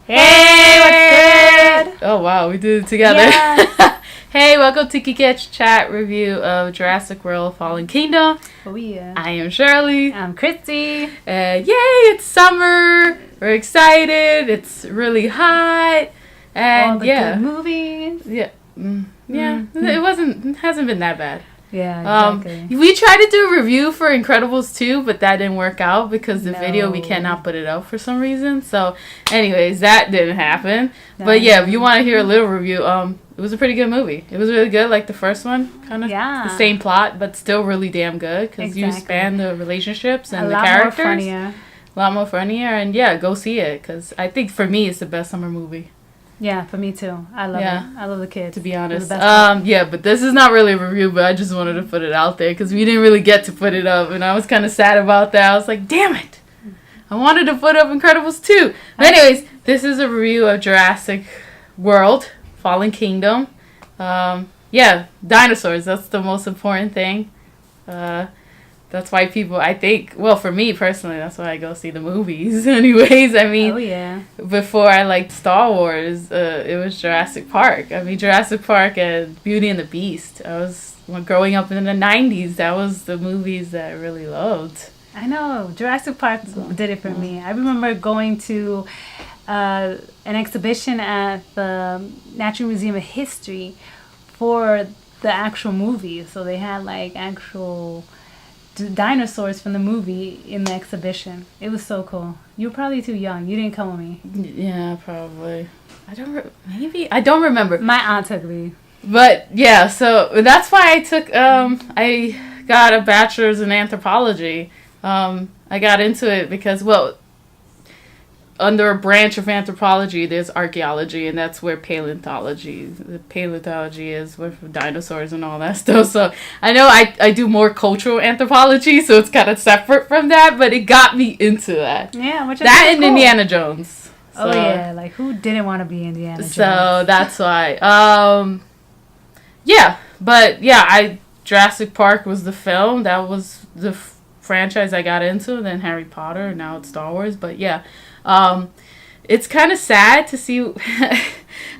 Hey, what's good? Oh wow, we did it together. Yeah. Hey, welcome to Kiket's chat review of Jurassic World Fallen Kingdom. Oh yeah. I am Shirley. I'm Christy. Yay, it's summer. We're excited. It's really hot. And All the good movies. Yeah. It hasn't been that bad. Yeah, exactly. We tried to do a review for Incredibles 2, but that didn't work out because the video, we cannot put it up for some reason. So, anyways, that didn't happen. No. But yeah, if you want to hear a little review, it was a pretty good movie. It was really good, like the first one. Kind of the same plot, but still really damn good because you span the relationships and the characters. A lot more funnier. And yeah, go see it because I think for me, it's the best summer movie. Yeah, for me too. I love it. I love the kids. To be honest. But this is not really a review, but I just wanted to put it out there because we didn't really get to put it up, and I was kind of sad about that. I was like, damn it. I wanted to put up Incredibles 2. But anyways, this is a review of Jurassic World, Fallen Kingdom. Dinosaurs. That's the most important thing. That's why people, I think, well, for me personally, that's why I go see the movies. Anyways, I mean, before I liked Star Wars, it was Jurassic Park. I mean, Jurassic Park and Beauty and the Beast. Growing up in the 90s, that was the movies that I really loved. I know. Jurassic Park did it for me. I remember going to an exhibition at the Natural Museum of History for the actual movie. So they had, like, actual dinosaurs from the movie in the exhibition. It was so cool. You were probably too young. You didn't come with me. Yeah, probably. I don't remember. My aunt took me. But yeah, so that's why I took I got a bachelor's in anthropology. I got into it because, well, under a branch of anthropology, there's archaeology, and that's where paleontology is with dinosaurs and all that stuff. So I know I do more cultural anthropology, so it's kind of separate from that, but it got me into that. Yeah, which that and cool. Indiana Jones. So, like who didn't want to be Indiana Jones? So that's why. Jurassic Park was the film. That was the franchise I got into. Then Harry Potter, and now it's Star Wars. But yeah. It's kind of sad to see. I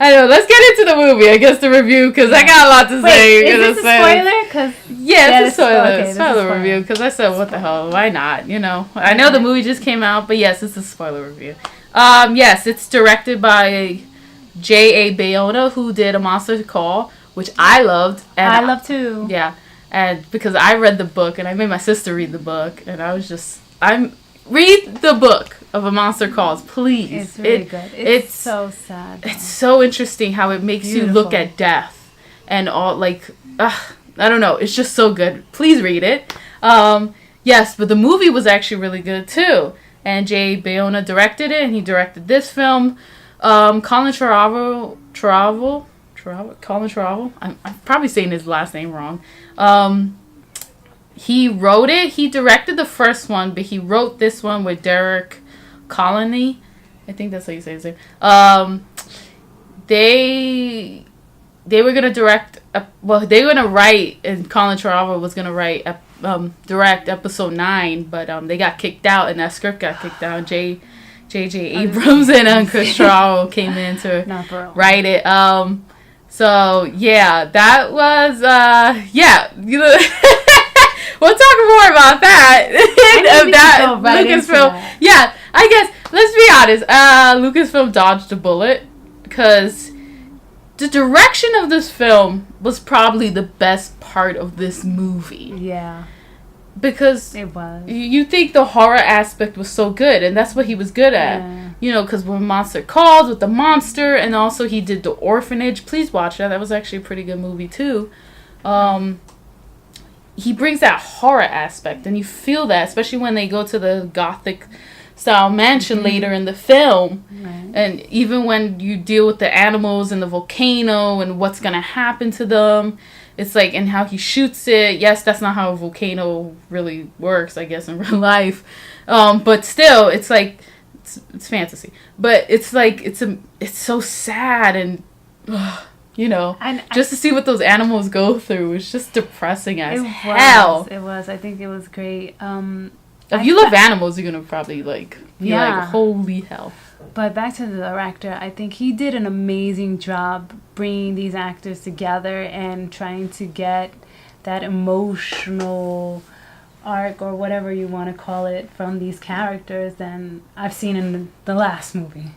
don't know. Let's get into the movie. I guess the review because I got a lot to say. Is this a spoiler? It's a spoiler review because I said, what the hell? Why not? You know, I know the movie just came out, but yes, it's a spoiler review. Yes, it's directed by J.A. Bayona, who did A Monster Call, which I loved. And I love too. Yeah, and because I read the book and I made my sister read the book, and I was just read the book of A Monster Calls, please. It's really good. It's so sad. It's so interesting how it makes you look at death and all, like, I don't know. It's just so good. Please read it. Yes, but the movie was actually really good too. And Jay Bayona directed it, and he directed this film. Colin Trevorrow. I'm probably saying his last name wrong. He wrote it. He directed the first one, but he wrote this one with Derek Colony. I think that's how you say his name. They were gonna direct. They were gonna write, and Colin Trevorrow was gonna direct episode 9, but they got kicked out, and that script got kicked out. J.J. Abrams and Chris Trevorrow came in to write it. So yeah, that was We'll talk more about that. Lucasfilm. Yeah, I guess, let's be honest. Lucasfilm dodged a bullet because the direction of this film was probably the best part of this movie. Yeah. Because it was. You think the horror aspect was so good, and that's what he was good at. Yeah. You know, because when Monster Calls with the monster, and also he did The Orphanage. Please watch that. That was actually a pretty good movie too. He brings that horror aspect, and you feel that, especially when they go to the Gothic style mansion later in the film. Right. And even when you deal with the animals and the volcano and what's going to happen to them, it's like, and how he shoots it. Yes, that's not how a volcano really works, I guess, in real life. But still, it's like, it's fantasy. But it's like, it's so sad and... You know, just to see what those animals go through is just depressing as hell. It was. I think it was great. If you love animals, you're gonna probably be like, holy hell. But back to the director, I think he did an amazing job bringing these actors together and trying to get that emotional arc or whatever you want to call it from these characters than I've seen in the last movie.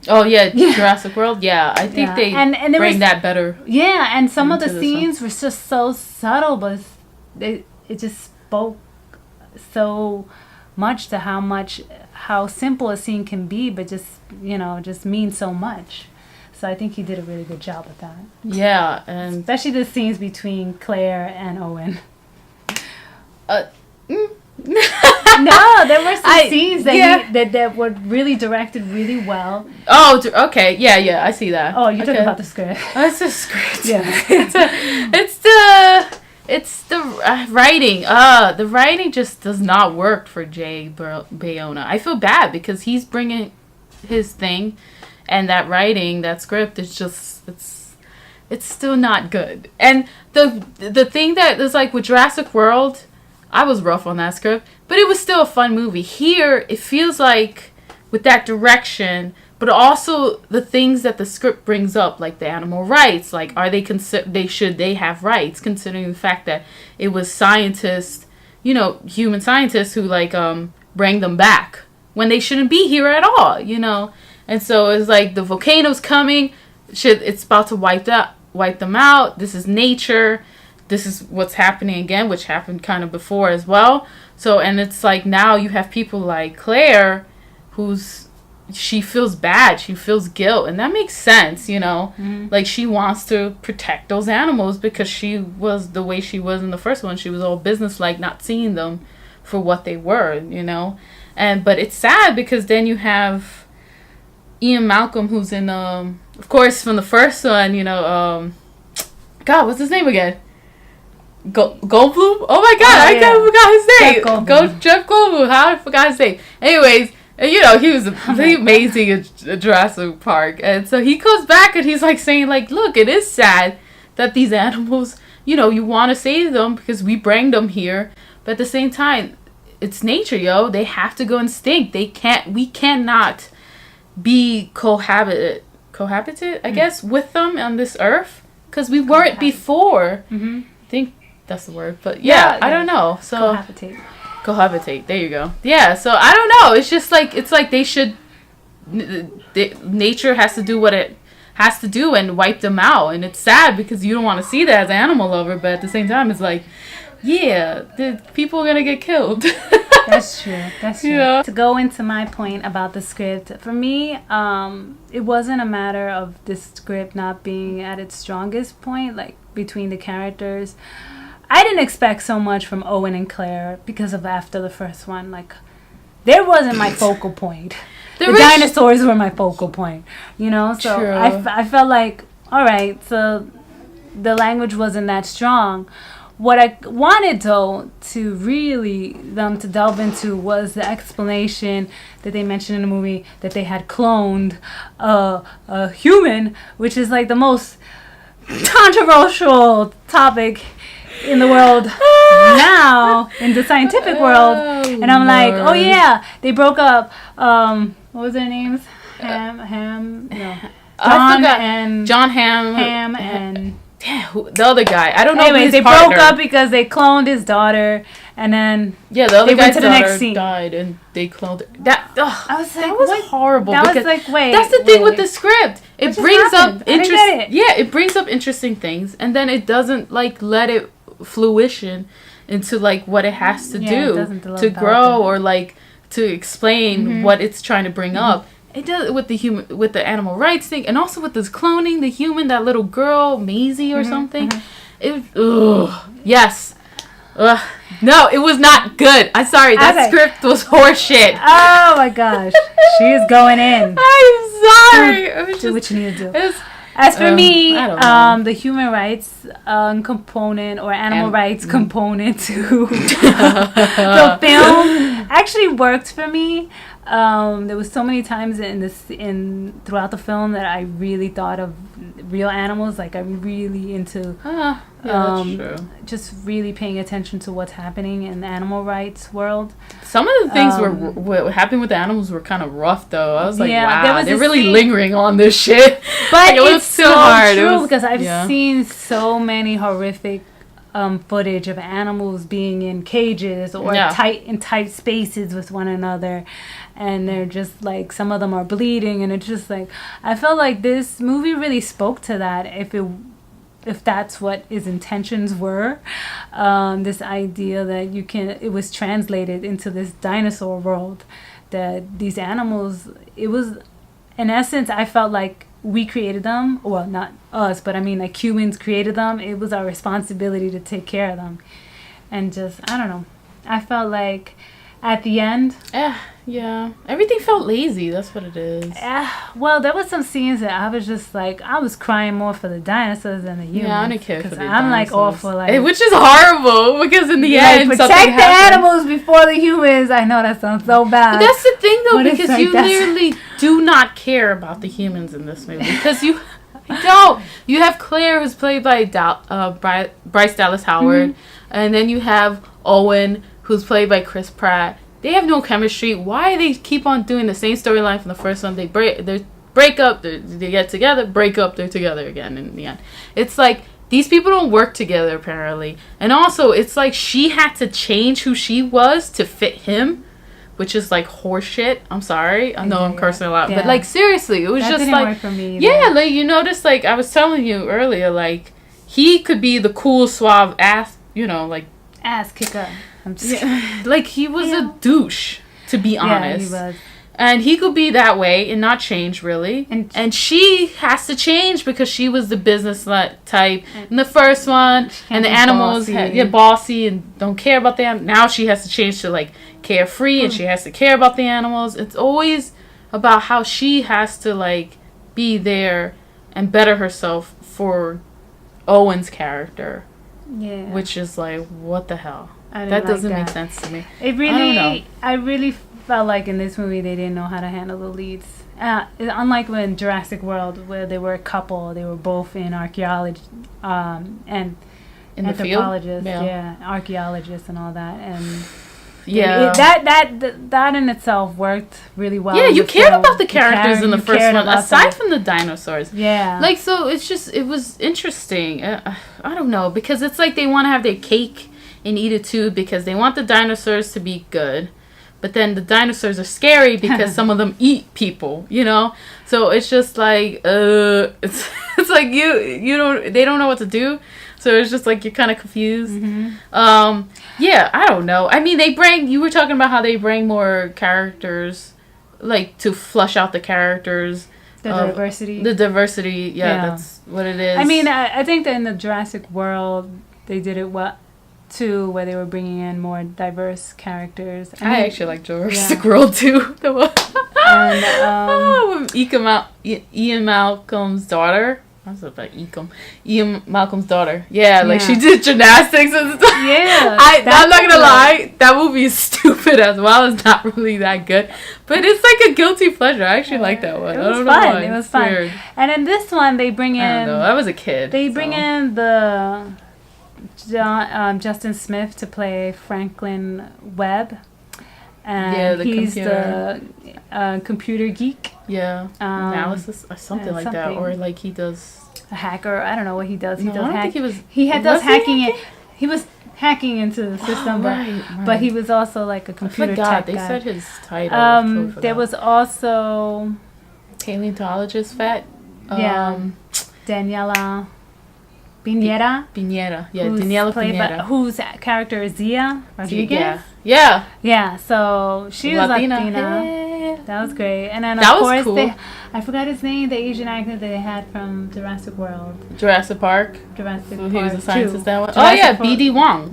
Oh yeah, Jurassic World. Yeah, I think they and bring that better. Yeah, and some of the scenes were just so subtle, but it just spoke so much to how simple a scene can be, but just means so much. So I think he did a really good job with that. Yeah, and especially the scenes between Claire and Owen. No, there were some scenes that were really directed really well. Oh, okay, yeah, I see that. Oh, you're talking about the script. Oh, it's the script. Yeah, it's the writing. The writing just does not work for Jay Bayona. I feel bad because he's bringing his thing, and that writing, that script is just it's still not good. And the thing that is like with Jurassic World, I was rough on that script, but it was still a fun movie. Here, it feels like with that direction, but also the things that the script brings up, like the animal rights, like are should they have rights, considering the fact that it was scientists, human scientists who bring them back when they shouldn't be here at all, And so it's like the volcano's coming, it's about to wipe them out. This is nature. This is what's happening again, which happened kind of before as well. So, and it's like now you have people like Claire, she feels bad. She feels guilt. And that makes sense, Mm-hmm. Like she wants to protect those animals because she was the way she was in the first one. She was all businesslike, not seeing them for what they were, But it's sad because then you have Ian Malcolm, who's in, of course, from the first one, God, what's his name again? Goldblum? Oh my God, I forgot his name. Jeff Goldblum. How I forgot his name. Anyways, he was amazing in Jurassic Park, and so he comes back and he's like saying like, look, it is sad that these animals, you want to save them because we bring them here, but at the same time, it's nature, yo. They have to go extinct. We cannot be cohabited, I guess, with them on this earth because we weren't before. Mm-hmm. I think that's the word, but I don't know. So cohabitate. There you go. Yeah. So I don't know. It's just like they should. Nature has to do what it has to do and wipe them out, and it's sad because you don't want to see that as an animal lover, but at the same time, it's like, the people are gonna get killed. That's true. Yeah. To go into my point about the script, for me, it wasn't a matter of the script not being at its strongest point, like between the characters. I didn't expect so much from Owen and Claire because of after the first one. Like, there wasn't my focal point. The dinosaurs were my focal point, So True. I felt like, all right, so the language wasn't that strong. What I wanted, though, to really them to delve into was the explanation that they mentioned in the movie that they had cloned a human, which is like the most controversial topic in the world now, in the scientific world. And I'm like, oh yeah, they broke up. What was their names? John Ham and the other guy. I don't know. Anyways, they broke up because they cloned his daughter, and then the other guy's daughter died, and they cloned her. I was like, that was horrible. That was like, wait. That's the thing with the script. It brings up it brings up interesting things, and then it doesn't let it fruition into what it has to do to grow or to explain what it's trying to bring up. It does with the animal rights thing, and also with this cloning the human, that little girl Maisie or something. Yes. No, it was not good. I'm sorry. That script was horseshit. Oh my gosh, she is going in. I'm sorry. Do what you need to do. As for me, the human rights component or animal rights component to the film actually worked for me. There was so many times throughout the film that I really thought of real animals. Like I'm really into that's true. just really paying attention to what's happening in the animal rights world. Some of the things what happened with the animals were kind of rough, though. I was like, wow, they're really scene, lingering on this shit. But like, it's so hard. True because I've yeah. seen so many horrific footage of animals being in cages or tight spaces with one another, and they're just like, some of them are bleeding, and it's just like, I felt like this movie really spoke to that, if that's what his intentions were. This idea that it was translated into this dinosaur world, that these animals, it was, in essence, I felt like we created them. Well, not us, but I mean, like, humans created them. It was our responsibility to take care of them. And just, I don't know. I felt like at the end... yeah. Everything felt lazy. That's what it is. Well, there was some scenes that I was just like, I was crying more for the dinosaurs than the humans. Yeah, I didn't care for the I'm dinosaurs. like all for like... Which is horrible, because in the end, protect something the happened. animals before the humans. I know that sounds so bad. But that's the thing, though, because like, you literally do not care about the humans in this movie. Because you don't. You have Claire, who's played by Bryce Dallas Howard. Mm-hmm. And then you have Owen, who's played by Chris Pratt. They have no chemistry. Why they keep on doing the same storyline from the first one? They break up, they get together, break up, they're together again in the end. It's like, these people don't work together, apparently. And also, it's like she had to change who she was to fit him, which is like horseshit. I'm sorry. I know I'm cursing a lot. Yeah. But like, seriously, it was that just like... Work for me either. Yeah, like, you notice, like, I was telling you earlier, like, he could be the cool, suave ass, like... Ass kicker. Like, he was a douche, to be honest. Yeah, he was. And he could be that way and not change, really. And she has to change because she was the business type in the first one. And the animals bossy and don't care about them. Now she has to change to, like, carefree and she has to care about the animals. It's always about how she has to, like, be there and better herself for Owen's character. Yeah. Which is like, what the hell? That doesn't make sense to me. I really felt like in this movie they didn't know how to handle the leads. Unlike when Jurassic World, where they were a couple, they were both in archaeology and in anthropologists, archaeologists and all that, and that in itself worked really well. Yeah, you cared about the characters in the first one, aside from the dinosaurs. Yeah, like, so it was interesting. I don't know, because it's like they want to have their cake and eat it too, because they want the dinosaurs to be good, but then the dinosaurs are scary because some of them eat people, so it's just like it's like they don't know what to do, so it's just like you're kind of confused. I don't know, I mean, you were talking about how they bring more characters, like, to flush out the characters, the diversity, that's what it is. I mean, I think that in the Jurassic World they did it well too, where they were bringing in more diverse characters. I actually like Jurassic World too. And Ian Malcolm's daughter. I was about Ian Malcolm's daughter. Yeah, like she did gymnastics and stuff. Yeah, I'm not gonna lie, that movie is stupid as well. It's not really that good, but it's like a guilty pleasure. I actually like that one. It was fun. It was fun. Weird. And in this one, they bring in. I don't know. I was a kid. They bring in the Justin Smith to play Franklin Webb, and he's the computer geek. Yeah, analysis or something like that, or like he does a hacker. I don't know what he does. He does I don't think he was. Does hacking. He was hacking into the system, but he was also like a computer tech guy. They said his title. There was also paleontologist, Daniela Pineda. Daniela Pineda. Whose character is Zia Rodriguez. Yeah. So she was Latina. Hey. That was great. And then of course cool. I forgot his name, the Asian actor that they had from Jurassic World. Jurassic Park. He was a scientist that one. B.D. Wong.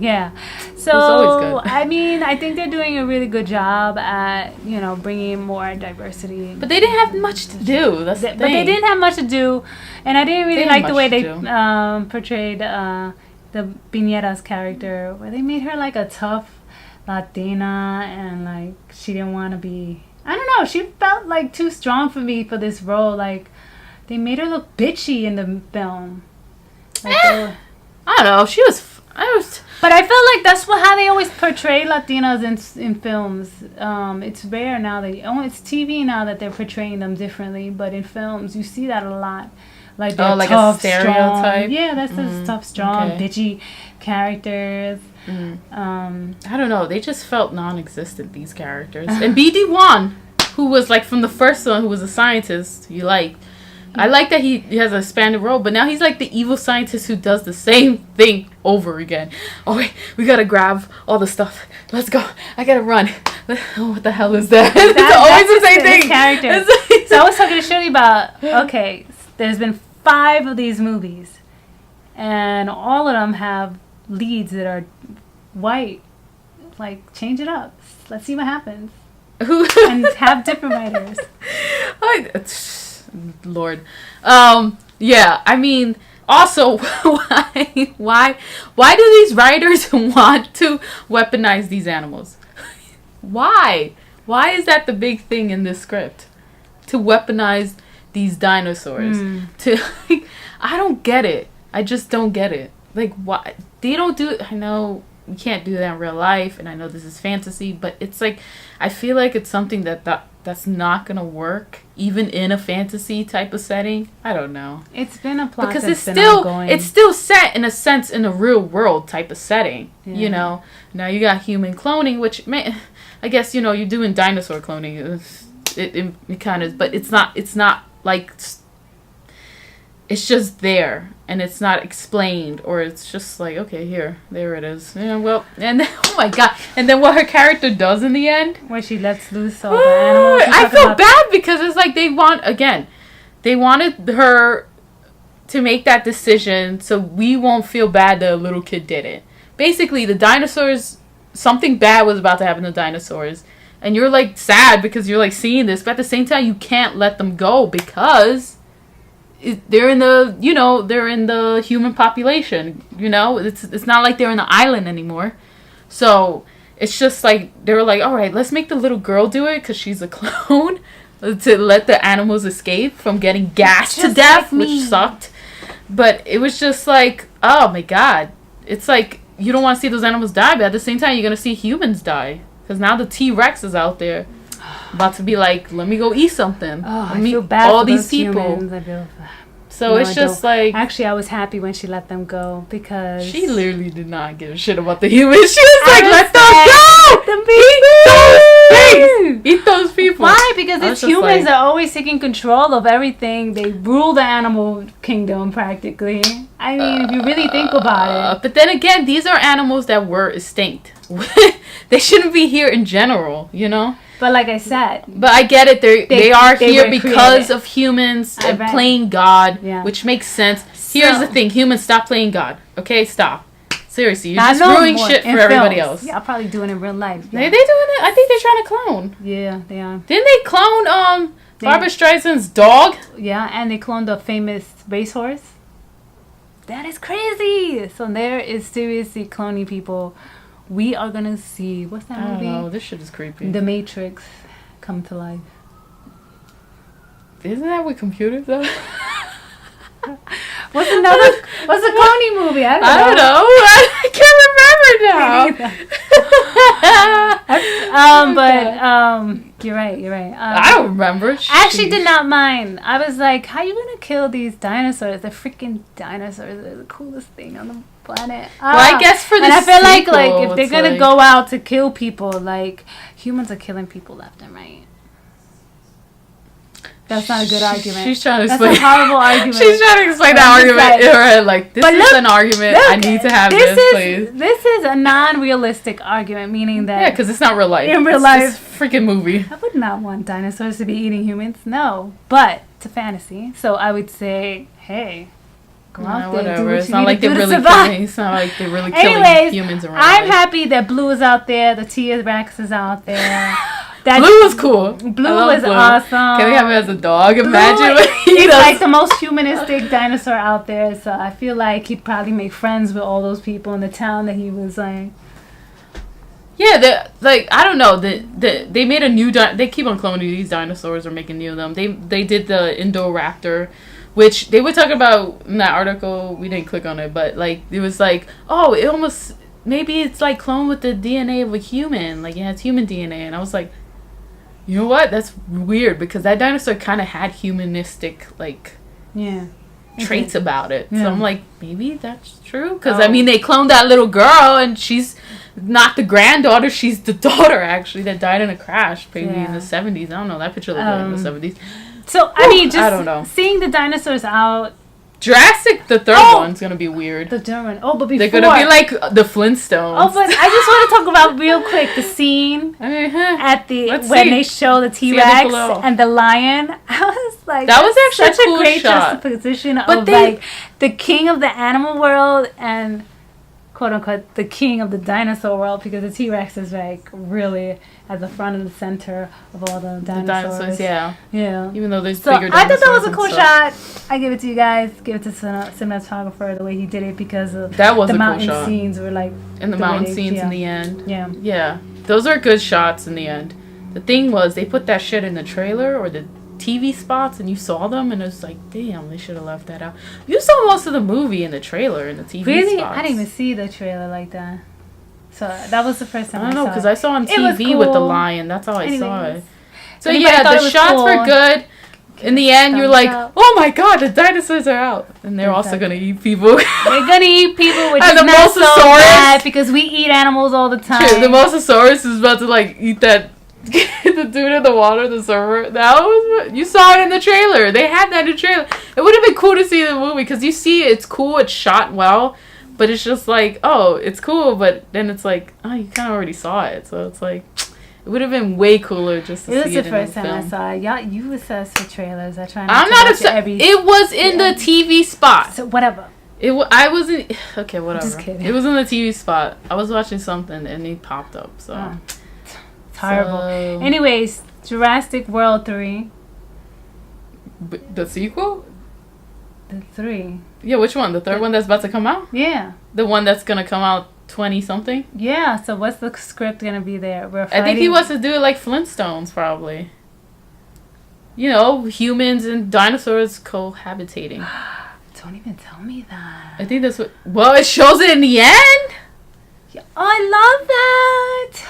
Yeah. So I mean, I think they're doing a really good job at bringing more diversity. But they didn't have much to do. That's the thing. But they didn't have much to do, and I didn't really like the way they portrayed the Pineda's character, where they made her like a tough Latina, and like she didn't want to be. I don't know. She felt like too strong for me for this role. Like They made her look bitchy in the film. Like I don't know. But I feel like that's how they always portray Latinas in films. It's rare now it's TV now that they're portraying them differently. But in films, you see that a lot. Like they're like tough, a stereotype. Strong. Yeah, that's the tough, strong, bitchy characters. I don't know. They just felt non-existent, these characters. And BD1, who was like from the first one, who was a scientist, you liked. I like that he has a expanded role, but now he's like the evil scientist who does the same thing over again. Oh wait, we gotta grab all the stuff. Let's go. I gotta run. Oh, what the hell is that? It's always the same thing. Character. So I was talking to Shirley about, okay, there's been 5 of these movies, and all of them have leads that are white. Like, change it up. Let's see what happens. And have different writers. Lord. Yeah, I mean, also, why do these writers want to weaponize these animals? Why is that the big thing in this script? To weaponize these dinosaurs. I don't get it. I just don't get it. Like, why? They don't do it. I know you can't do that in real life, and I know this is fantasy, but it's like, I feel like it's something that's not gonna work even in a fantasy type of setting. I don't know. It's been a plot because ongoing. It's still set in a sense in a real world type of setting. Yeah. You know, now you got human cloning, which I guess you're doing dinosaur cloning. It kind of, but it's not like it's just there and it's not explained, or it's just like, okay, there it is. Yeah, well, and then, oh my god, and then what her character does in the end, where she lets loose all the animals. I feel bad because it's like they wanted her to make that decision so we won't feel bad that a little kid did it. Basically, the dinosaurs, something bad was about to happen to dinosaurs, and you're like sad because you're like seeing this, but at the same time you can't let them go because they're in the human population. It's not like they're in the island anymore. So it's just like they were like, all right, let's make the little girl do it because she's a clone, to let the animals escape from getting gassed to death, which sucked. But it was just like, oh my god, it's like you don't want to see those animals die, but at the same time you're gonna see humans die because now the T-Rex is out there. About to be like, let me go eat something. Oh, I feel bad all for these those people. Humans. So it's just like... Actually, I was happy when she let them go because... She literally did not give a shit about the humans. She was like, let them go! Eat those people! Why? Because it's humans that are always taking control of everything. They rule the animal kingdom, practically. I mean, if you really think about it. But then again, these are animals that were extinct. They shouldn't be here in general, But like I said... But I get it. They are here because of humans playing God, which makes sense. Here's the thing. Humans, stop playing God. Okay? Stop. Seriously. You're just ruining shit for everybody else. Yeah, I'll probably do it in real life. Yeah. They doing it? I think they're trying to clone. Yeah, they are. Didn't they clone Barbra Streisand's dog? Yeah, and they cloned a famous racehorse. That is crazy. So there is seriously cloning people. We are gonna see, what's that movie? I don't know, this shit is creepy. The Matrix come to life. Isn't that with computers though? What's a cloning movie? I don't know. I can't remember now. But you're right. I don't remember. I actually did not mind. I was like, how are you gonna kill these dinosaurs? The freaking dinosaurs are the coolest thing on the planet. Well, I guess for this, and I feel like if they're gonna go out to kill people, like humans are killing people left and right. That's not a good argument. She's trying to explain. That's a horrible argument. She's trying to explain that argument in her head. Like, this is an argument. I need to have this, please. This is a non-realistic argument, meaning that... Yeah, because it's not real life. In real life. It's a freaking movie. I would not want dinosaurs to be eating humans. No. But it's a fantasy. So I would say, hey... Go out there, whatever. do what It's you not need like to they're do to really survive. killing. It's not like they're really killing humans around. I'm happy that Blue is out there. The T-Rex is out there. Blue was cool. Blue was awesome. Can we have it as a dog? Imagine. He's like the most humanistic dinosaur out there. So I feel like he'd probably make friends with all those people in the town that he was like. Yeah, I don't know. They made a new they keep on cloning these dinosaurs or making new of them. They did the Indoraptor, which they were talking about in that article. We didn't click on it, but like it was like, oh, it almost maybe it's like cloned with the DNA of a human. Like it has human DNA, and I was like, you know what? That's weird because that dinosaur kind of had humanistic traits about it. Yeah. So I'm like, maybe that's true because I mean they cloned that little girl and she's not the granddaughter, she's the daughter actually that died in a crash maybe in the 70s. I don't know, that picture looked like in the 70s. So I mean, just I don't know. Seeing the dinosaurs out. Jurassic, the third one's gonna be weird. The third one. Oh, but before they're gonna be like the Flintstones. Oh, but I just want to talk about real quick the scene at when they show the T-Rex and the lion. I was like, that was actually such a cool great shot. juxtaposition of like the king of the animal world and quote unquote the king of the dinosaur world, because the T-Rex is like really at the front and the center of all the dinosaurs. Yeah. Even though there's I bigger dinosaurs. thought that was a cool shot. I give it to you guys. Give it to cinematographer the way he did it, because of the mountain scenes were like and the mountain scenes in the end. Yeah. Those are good shots in the end. The thing was they put that shit in the trailer or the TV spots and you saw them and it was like, damn, they should have left that out. You saw most of the movie in the trailer in the TV really? spots. I didn't even see the trailer like that. So that was the first time I saw it. I don't know, because I saw on TV with the lion. That's how I saw it. So the shots were good. In the end, you're like, oh my god, the dinosaurs are out. And they're also going to eat people. They're going to eat people, which is not so bad because we eat animals all the time. True, the Mosasaurus is about to like eat that the dude in the water, the server. That was you saw it in the trailer. They had that in the trailer. It would have been cool to see the movie because you see it's cool, it's shot well. But it's just like, oh, it's cool, but then it's like, oh, you kind of already saw it. So it's like, it would have been way cooler just to see it in the film. It was the first time I saw it. Y'all, you obsessed with trailers. I'm not obsessed. It was in the TV spot. So whatever. I wasn't, okay, whatever. Just kidding. It was in the TV spot. I was watching something and it popped up, so. It's horrible. So, anyways, Jurassic World 3. The sequel? The 3. Yeah, which one? The third one that's about to come out? Yeah. The one that's going to come out 20-something? Yeah, so what's the script going to be there? I think he wants to do it like Flintstones, probably. You know, humans and dinosaurs cohabitating. Don't even tell me that. I think that's what... Well, it shows it in the end? Yeah, I love that!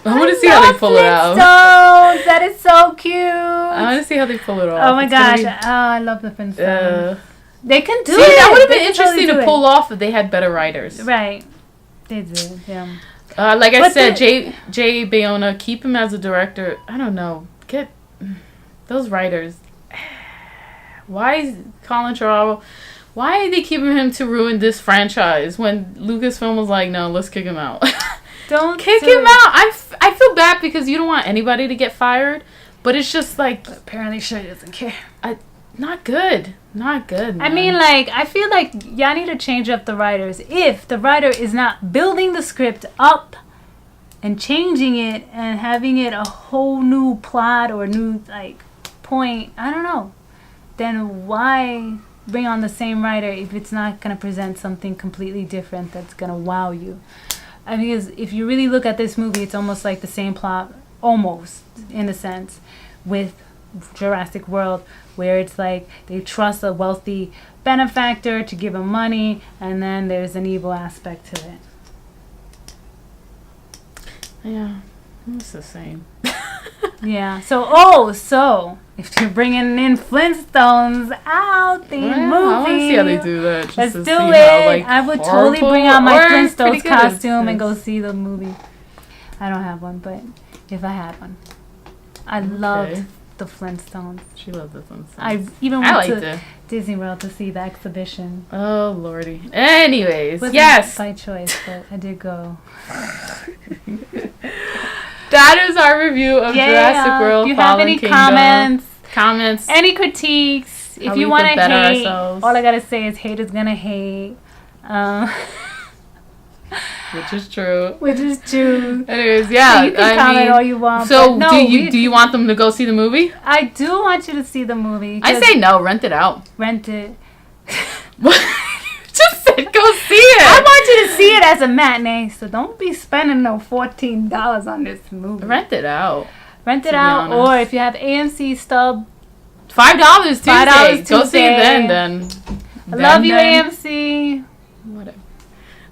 I want to see how they pull it out. That is so cute. I want to see how they pull it off. Oh my gosh. I love the Flintstones. They can do it. That would have been interesting to pull off if they had better writers. Right. They did, yeah. Like I said, Jay Bayona, keep him as a director. I don't know. Get those writers. Why is Colin Trevorrow... Why are they keeping him to ruin this franchise when Lucasfilm was like, no, let's kick him out. Don't kick him out. I feel bad because you don't want anybody to get fired, but it's just like... But apparently she doesn't care. Not good. Not good, man. I mean, like, I feel like y'all need to change up the writers. If the writer is not building the script up and changing it and having it a whole new plot or new, like, point, I don't know, then why bring on the same writer if it's not going to present something completely different that's going to wow you? I mean, if you really look at this movie, it's almost like the same plot, almost, in a sense, with Jurassic World, where it's like they trust a wealthy benefactor to give them money, and then there's an evil aspect to it. Yeah, it's the same. Yeah. So if you're bringing in Flintstones out the movie, I want to see how they do that. Just let's to do see it. How, like, I would totally bring out my Flintstones costume and go. go see the movie. I don't have one, but if I had one, I loved the Flintstones. She loved the Flintstones. I even went to Disney World to see the exhibition. Oh lordy. Anyways, wasn't yes, by choice, but I did go. That is our review of Jurassic World. If you have any comments, any critiques, if you want to hate, all I gotta say is hate is gonna hate. Which is true. So Anyways, yeah. you can comment all you want. So do you want them to go see the movie? I do want you to see the movie. I say no. Rent it out. Rent it. Just said go see it. I want you to see it as a matinee, so don't be spending no $14 on this movie. Rent it out. Rent it out, or if you have AMC stub, $5 Tuesday. $5 Go see it Tuesday. then. I love you, AMC. Whatever.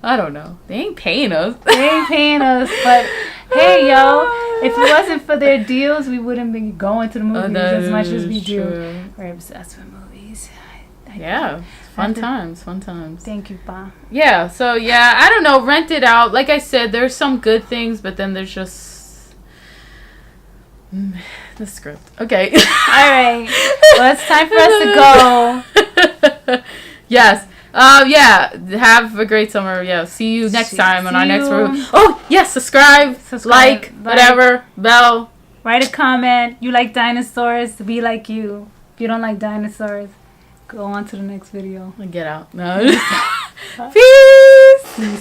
I don't know. They ain't paying us. They ain't paying us, but hey, yo, if it wasn't for their deals, we wouldn't be going to the movies as much as we do. We're obsessed with movies. Yeah. Fun times. Thank you, Pa. Yeah, so yeah, I don't know, rent it out. Like I said, there's some good things, but then there's just the script. Okay. All right. Well, it's time for us to go. Yes. Yeah. Have a great summer. Yeah. See you next time on our next review. Oh, yes. Subscribe, like, whatever, bell. Write a comment. You like dinosaurs? Be like you. If you don't like dinosaurs, go on to the next video. Get out. No. Peace.